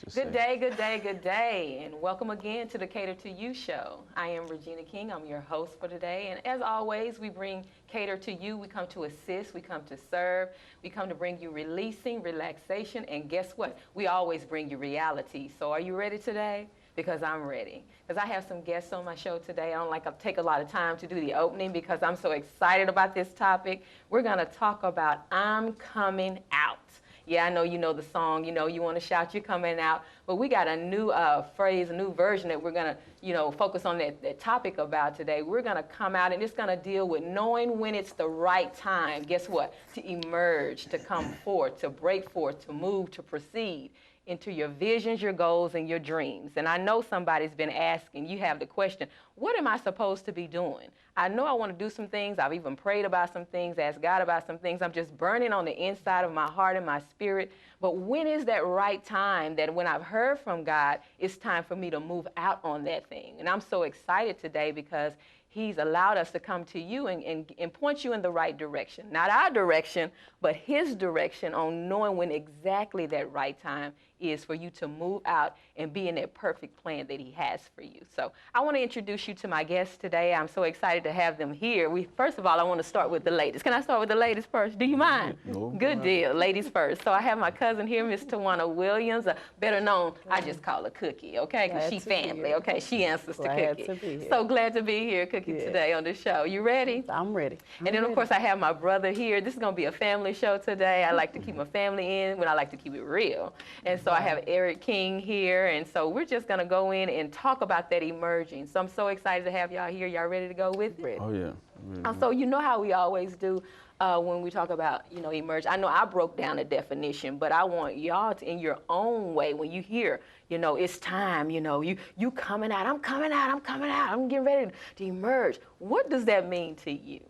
to say. Good day, good day, good day, and welcome again to the Cater to You show. I am Regina King. I'm your host for today, and as always, we bring Cater to You. We come to assist, we come to serve, we come to bring you releasing, relaxation, and guess what? We always bring you reality. So are you ready today? Because I'm ready. Because I have some guests on my show today. I don't like to take a lot of time to do the opening because I'm so excited about this topic. We're going to talk about I'm coming out. Yeah, I know you know the song, you know, you want to shout, you're coming out. But we got a new phrase, a new version that we're going to, focus on that topic about today. We're going to come out, and it's going to deal with knowing when it's the right time, guess what, to emerge, to come forth, to break forth, to move, to proceed into your visions, your goals, and your dreams. And I know somebody's been asking, you have the question, what am I supposed to be doing? I know I want to do some things. I've even prayed about some things, asked God about some things. I'm just burning on the inside of my heart and my spirit. But when is that right time that when I've heard from God, it's time for me to move out on that thing? And I'm so excited today because He's allowed us to come to you and point you in the right direction. Not our direction, but His direction on knowing when exactly that right time is for you to move out and be in that perfect plan that He has for you. So I want to introduce you to my guests today. I'm so excited to have them here. First of all, I want to start with the ladies. Can I start with the ladies first? Do you mind? No. Good deal. Ladies first. So I have my cousin here, Miss Tijuana Williams, better known, I just call her Cookie, okay? Because she family, okay? She answers to Cookie. So glad to be here, Cookie, today on the show. You ready? I'm ready. And then, of course, I have my brother here. This is going to be a family show today. I like to keep my family in, but I like to keep it real. And so I have Eric King here, and so we're just going to go in and talk about that emerging. So I'm so excited to have y'all here. Y'all ready to go with it? Oh, yeah. So you know how we always do when we talk about, emerge. I know I broke down a definition, but I want y'all to, in your own way, when you hear, it's time, you coming out, I'm coming out, I'm coming out, I'm getting ready to emerge. What does that mean to you?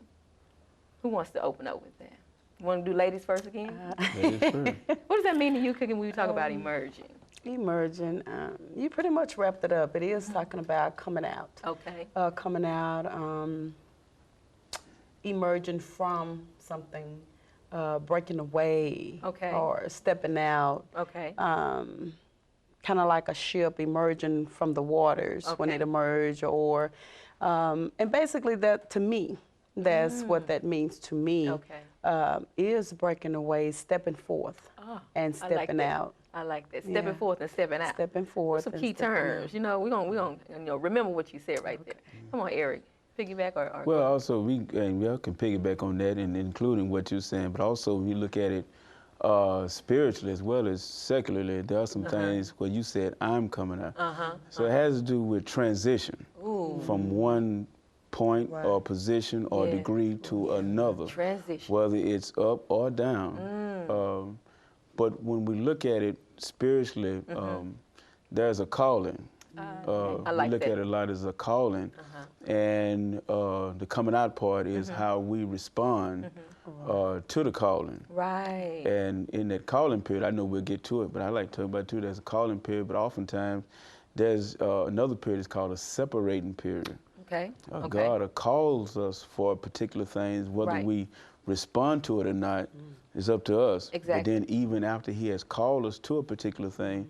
Who wants to open up with that? You want to do ladies first again? Ladies first. What does that mean to you, Cookie, when we talk about emerging? Emerging, you pretty much wrapped it up. It is talking about coming out. Okay. Coming out, emerging from something, breaking away, okay, or stepping out. Okay. Kind of like a ship emerging from the waters when it emerges, or, and basically that, to me, that's what that means to me, is breaking away, stepping forth, and stepping out. I like that. Stepping forth and stepping out. Stepping forth. Some key terms. We're gonna remember what you said right there. Come on, Eric. Piggyback or well, also we can piggyback on that, and including what you're saying, but also when you look at it spiritually as well as secularly, there are some things where you said I'm coming out. So it has to do with transition from one point or position or degree to another, transition, whether it's up or down. But when we look at it spiritually, there's a calling. I like we look that. at it a lot as a calling, and the coming out part is how we respond to the calling. Right. And in that calling period, I know we'll get to it, but I like to talk about too, there's a calling period, but oftentimes there's another period, it's called a separating period. Okay. God calls us for particular things, whether we respond to it or not, is up to us. Exactly. But then even after He has called us to a particular thing,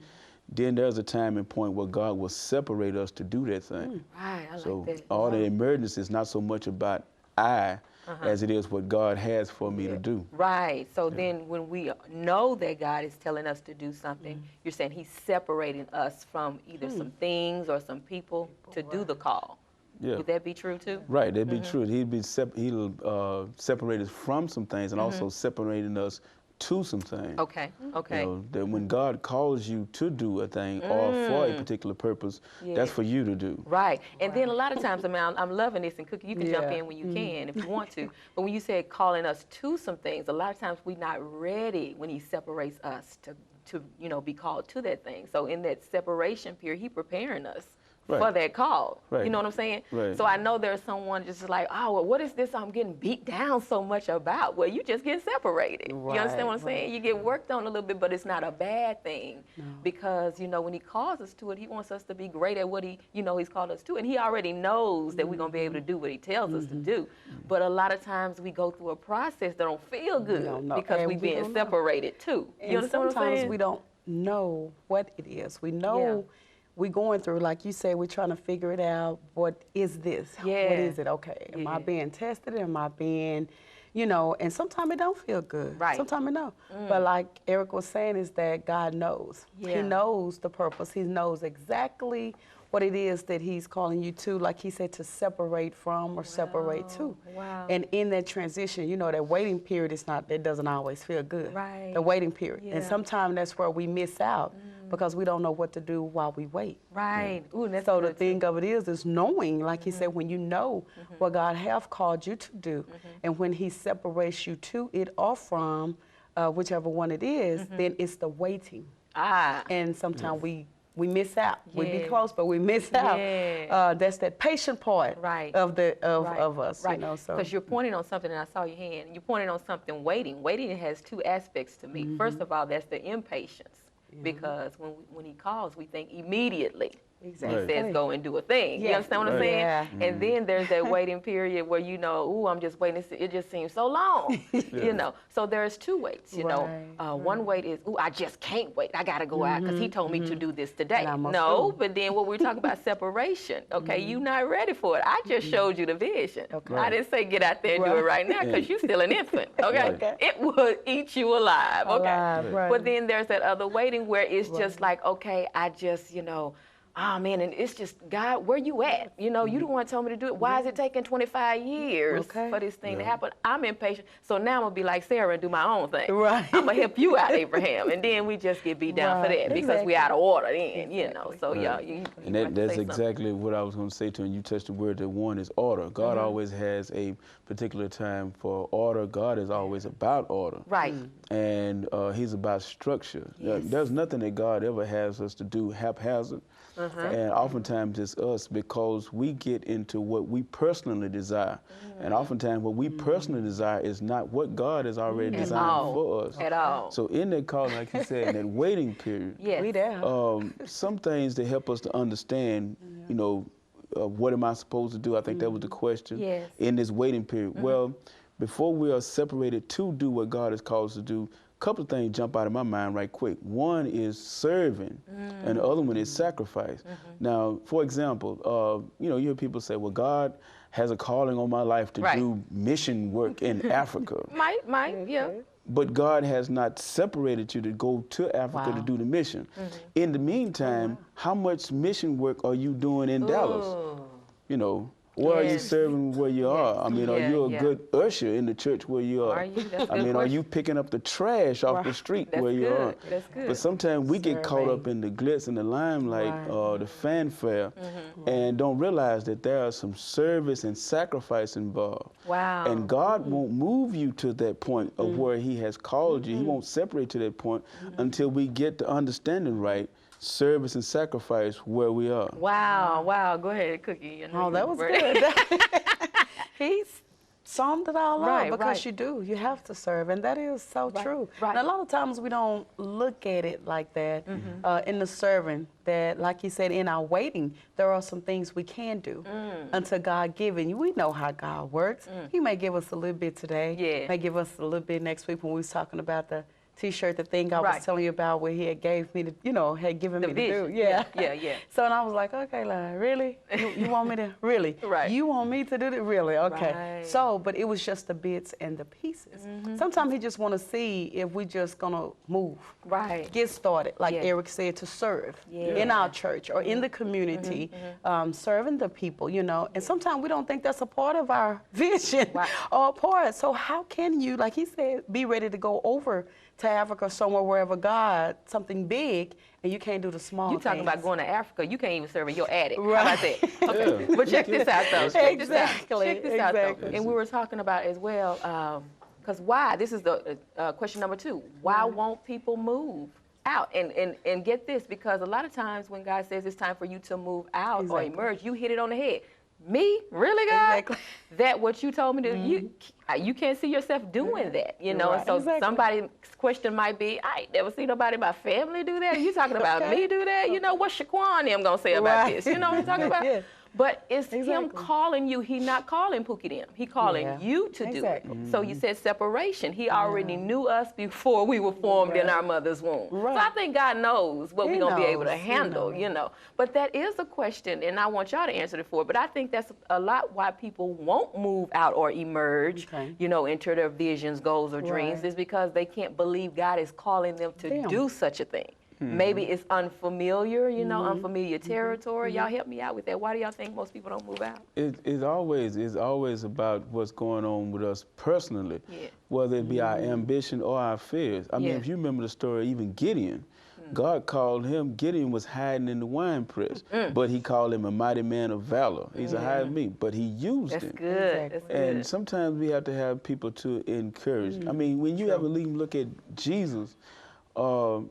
then there's a time and point where God will separate us to do that thing. Right, I so like that. all the emergence is not so much about I as it is what God has for me to do. Right. So then when we know that God is telling us to do something, you're saying He's separating us from either some things or some people to do the call. Yeah. Would that be true too? Right, that'd be true. He'll separate us from some things and also separating us to some things. Okay, okay. That when God calls you to do a thing or for a particular purpose, that's for you to do. Right. And then a lot of times, I'm loving this, and Cookie, you can jump in when you can if you want to. But when you said calling us to some things, a lot of times we're not ready when He separates us to be called to that thing. So in that separation period, He's preparing us for that call. Right. You know what I'm saying? Right. So I know there's someone just like, oh, well, what is this I'm getting beat down so much about? Well, you just get separated. Right, you understand what I'm saying? You get worked on a little bit, but it's not a bad thing because, when He calls us to it, He wants us to be great at what He's called us to. And He already knows that we're going to be able to do what He tells us to do. But a lot of times we go through a process that don't feel good because we're being separated too. You understand what I'm saying? Sometimes we don't know what it is. We know we're going through, like you said, we're trying to figure it out. What is this? Yeah. What is it? Okay, am I being tested? Am I being, you know, and sometimes it don't feel good. Right. Sometimes it don't. But like Eric was saying, is that God knows. Yeah. He knows the purpose. He knows exactly what it is that he's calling you to, like he said, to separate from or separate to. Wow. And in that transition, you know, that waiting period is not, it doesn't always feel good. Right. The waiting period. Yeah. And sometimes that's where we miss out because we don't know what to do while we wait. Right. Ooh, that's So the good thing of it is knowing, like he said, when you know what God have called you to do, and when he separates you to it or from whichever one it is, then it's the waiting. And sometimes we miss out. We be close, but we miss out. That's that patient part of us, you know. So because you're pointing on something, and I saw your hand. You're pointing on something. Waiting has two aspects to me. First of all, that's the impatience, because when he calls, we think immediately. Exactly. He says go and do a thing. You understand what I'm saying? Yeah. And then there's that waiting period where you know, ooh, I'm just waiting. It just seems so long. You know. So there's two waits. You know, one wait is, ooh, I just can't wait. I gotta go out because he told me to do this today. No, but then what we're talking about separation. Okay, you're not ready for it. I just showed you the vision. Okay. I didn't say get out there and do it right now because you're still an infant. Okay, it would eat you alive. Okay, but then there's that other waiting where it's just like, okay, I just, you know. Oh, man, and it's just, God, where you at? You know, you the one told me to do it. Why is it taking 25 years for this thing to happen? I'm impatient. So now I'm going to be like Sarah and do my own thing. Right. I'm going to help you out, Abraham. And then we just get beat down for that because we out of order then, you know. So, and that's exactly what I was going to say to you. And you touched the word that one is order. God always has a particular time for order. God is always about order. Right. And he's about structure. There's nothing that God ever has us to do haphazard. And oftentimes it's us because we get into what we personally desire. And oftentimes what we personally desire is not what God has already designed for us. At all. So in that call, like you said, in that waiting period, we there. some things that help us to understand, you know, what am I supposed to do? I think that was the question in this waiting period. Well, before we are separated to do what God has called us to do, a couple of things jump out of my mind right quick. One is serving, and the other one is sacrifice. Now, for example, you know, you hear people say, well, God has a calling on my life to do mission work in Africa. Yeah. But God has not separated you to go to Africa to do the mission. In the meantime, how much mission work are you doing in Dallas? You know, where are you serving where you are? I mean, are you a good usher in the church where you are? I mean, are you picking up the trash off the street where you are? That's good. But sometimes we get caught up in the glitz and the limelight, the fanfare, and don't realize that there are some service and sacrifice involved. Wow. And God won't move you to that point of where he has called you. He won't separate to that point until we get the understanding right. Service and sacrifice where we are. Wow. Go ahead, Cookie. Oh, that was good. He summed it all up because you do. You have to serve, and that is so true. And a lot of times we don't look at it like that in the serving, that, like you said, in our waiting, there are some things we can do until God given you. We know how God works. He may give us a little bit today, may give us a little bit next week when we was talking about the T-shirt, the thing I was telling you about where he had gave me, had given me to do. Yeah. So and I was like, okay, Lord, really? You want me to, really? You want me to do it? Really? Okay. So, but it was just the bits and the pieces. Sometimes he just want to see if we just going to move. Get started, like Eric said, to serve in our church or in the community, serving the people, you know. And sometimes we don't think that's a part of our vision or a part. So how can you, like he said, be ready to go over to Africa, somewhere, wherever God, something big, and you can't do the small things. You talking about going to Africa, you can't even serve in your attic. How about that? Okay. But check this out, though. Check this out, though. And we were talking about as well, because why? This is the question number 2. Why won't people move out? And get this, because a lot of times when God says it's time for you to move out or emerge, you hit it on the head. Me? Really, God? That what you told me to do? You can't see yourself doing that, you know? So somebody's question might be, I ain't never seen nobody in my family do that. You talking about me do that? You know, what's Shaquan them going to say about this? You know what I'm talking about? But it's him calling you. He not calling Pookie them. He calling you to do it. So you said separation. He already knew us before we were formed in our mother's womb. So I think God knows what we're going to be able to handle, you know. But that is a question, and I want y'all to answer it for it. But I think that's a lot why people won't move out or emerge, you know, into their visions, goals, or dreams, is because they can't believe God is calling them to do such a thing. Maybe it's unfamiliar, you know, unfamiliar territory. Y'all help me out with that. Why do y'all think most people don't move out? It's always about what's going on with us personally, whether it be our ambition or our fears. I mean, if you remember the story, even Gideon, God called him, Gideon was hiding in the wine press, but he called him a mighty man of valor. He's a hide me, but he used him. That's good. That's good. And sometimes we have to have people to encourage. I mean, when you ever even look at Jesus,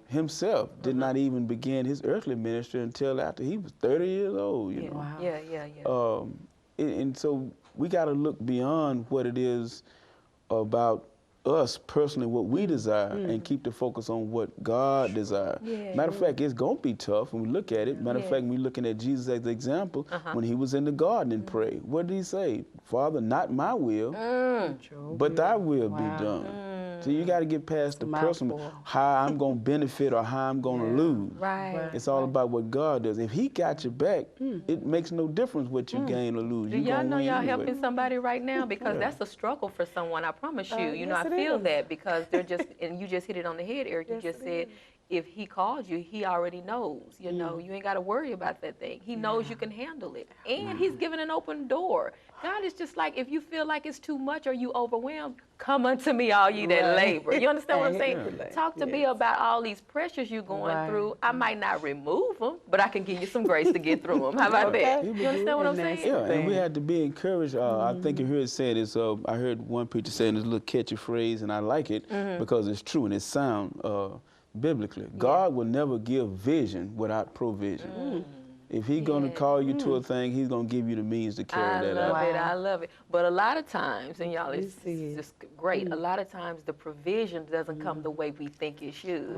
himself did not even begin his earthly ministry until after he was 30 years old, you know. Wow. And so we got to look beyond what it is about us personally, what we desire, and keep the focus on what God desires. Matter of fact, it's going to be tough when we look at it. Matter of fact, when we're looking at Jesus as the example, when he was in the garden and prayed, what did he say? Father, not my will, but thy will be done. So you got to get past the personal, how I'm going to benefit or how I'm going to lose. It's all about what God does. If he got your back, it makes no difference what you gain or lose. Do y'all know y'all helping somebody right now? Because that's a struggle for someone, I promise you. You know, I feel that because they're just, and you just hit it on the head, Eric. You just said, if he called you, he already knows. You know, you ain't got to worry about that thing. He knows you can handle it. And he's given an open door. God is just like, if you feel like it's too much or you overwhelmed, come unto me, all ye that labor. You understand what I'm saying? Talk to me about all these pressures you're going through. I might not remove them, but I can give you some grace to get through them. How about that? You understand what I'm saying? Yeah, and we had to be encouraged. I think you heard it said this. I heard one preacher saying this little catchy phrase, and I like it because it's true and it's sound biblically. God will never give vision without provision. If he's going to call you to a thing, he's going to give you the means to carry that out. I love it. But a lot of times, and y'all, it's just great, a lot of times the provision doesn't come the way we think it should.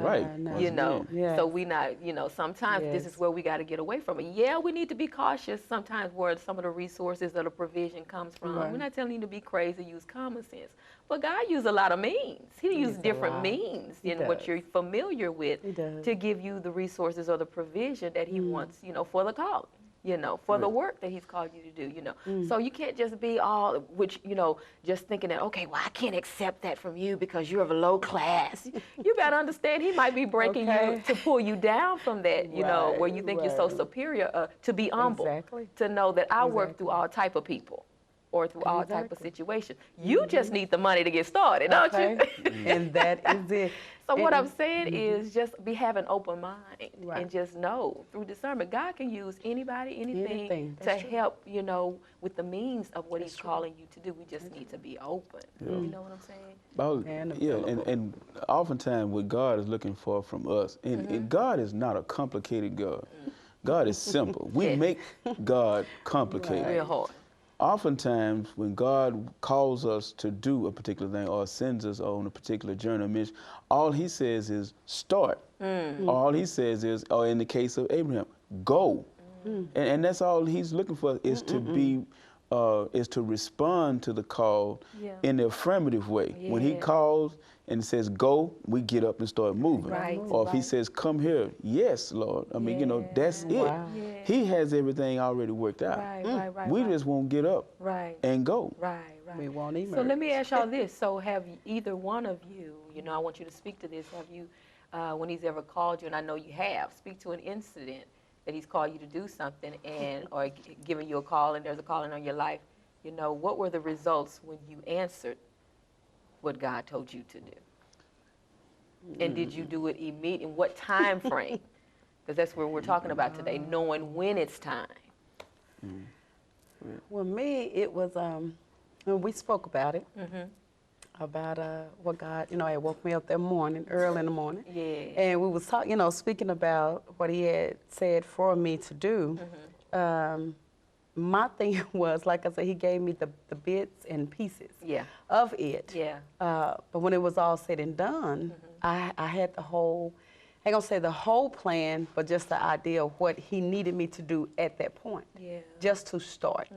You know, so we not, you know, sometimes this is where we got to get away from it. Yeah, we need to be cautious sometimes where some of the resources or the provision comes from. We're not telling you to be crazy, use common sense. But God used a lot of means. He used different means in what you're familiar with to give you the resources or the provision that he wants, you know, for the call, you know, for the work that he's called you to do, you know. So you can't just be all, which, you know, just thinking that, okay, well, I can't accept that from you because you're of a low class. You better understand he might be breaking you to pull you down from that, you know, where you think you're so superior, to be humble, to know that I work through all type of people. Or through all type of situations. You just need the money to get started, don't you? And that is it. So what I'm saying is just have an open mind and just know through discernment, God can use anybody, anything to help, you know, with the means of what he's calling you to do. We just need to be open. You know what I'm saying? And oftentimes what God is looking for from us, and God is not a complicated God. God is simple. We make God complicated. Real hard. Oftentimes, when God calls us to do a particular thing or sends us on a particular journey or mission, all he says is start. All he says is, or in the case of Abraham, go. And that's all he's looking for is to be, is to respond to the call in the affirmative way. When he calls and says go, we get up and start moving. Or if he says come here, yes, Lord. I mean, you know, that's it. He has everything already worked out. We just won't get up and go. We won't emerge. So let me ask y'all this. So have either one of you, you know, I want you to speak to this. Have you, when he's ever called you, and I know you have, speak to an incident that he's called you to do something and or given you a call and there's a calling on your life. You know, what were the results when you answered what God told you to do? And did you do it immediately? In what time frame? Because that's what we're talking about today, knowing when it's time. Well, me, it was, we spoke about it, about what God, you know, had woke me up that morning, early in the morning. And we was talking, you know, speaking about what he had said for me to do. My thing was, like I said, he gave me the bits and pieces of it. But when it was all said and done, I had the whole ain't gonna say the whole plan, but just the idea of what he needed me to do at that point, just to start.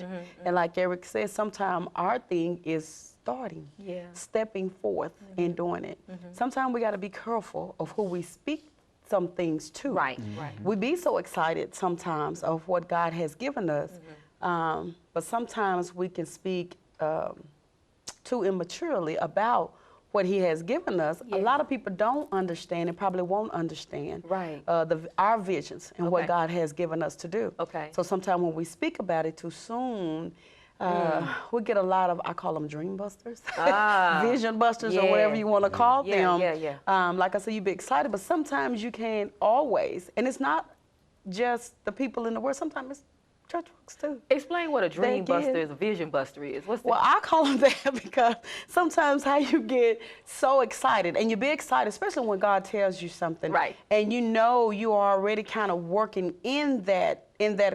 And like Eric said, sometimes our thing is starting, stepping forth and doing it. Sometimes we got to be careful of who we speak some things to. Right. We be so excited sometimes of what God has given us, but sometimes we can speak too immaturely about what he has given us. A lot of people don't understand and probably won't understand our visions and what God has given us to do. So sometimes when we speak about it too soon, we get a lot of, I call them dream busters, vision busters, or whatever you want to call them. Like I said, you be excited, but sometimes you can't always, and it's not just the people in the world, sometimes it's church folks too. Explain what a dream buster is, a vision buster is. What's that? Well, I call them that because sometimes how you get so excited, and you be excited, especially when God tells you something, and you know you are already kind of working in that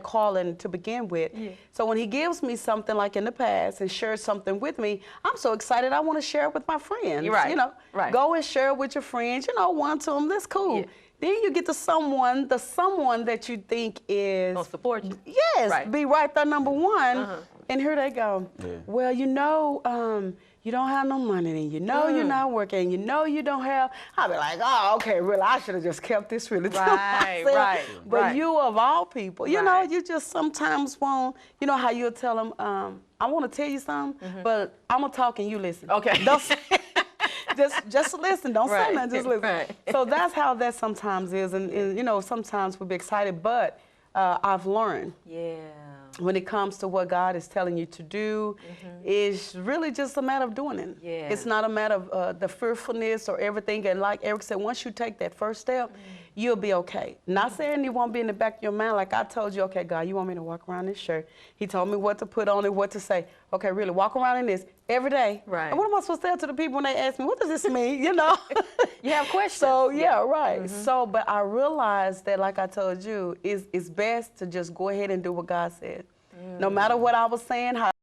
calling to begin with. So when he gives me something like in the past and shares something with me, I'm so excited I want to share it with my friends. You know, go and share it with your friends, you know, one to them, that's cool. Then you get to someone that you think is gonna support you. Yes, be right there number one, and here they go. Well, you know, you don't have no money, and you know you're not working, and you know you don't have. I'll be like, oh, okay, really, I should have just kept this really to myself. But you of all people, you know, you just sometimes won't. You know how you'll tell them, I want to tell you something, but I'm gonna talk and you listen. Don't say just listen. Don't say nothing. Just listen. So that's how that sometimes is, and you know, sometimes we'll be excited, but I've learned. When it comes to what God is telling you to do, it's really just a matter of doing it. It's not a matter of the fearfulness or everything. And like Eric said, once you take that first step, you'll be okay. Not saying you won't be in the back of your mind, like I told you, okay, God, you want me to walk around this shirt. He told me what to put on it, what to say. Okay, really, walk around in this every day. And what am I supposed to tell to the people when they ask me, what does this mean, you know? You have questions. So, So, but I realized that, like I told you, it's best to just go ahead and do what God said. No matter what I was saying, how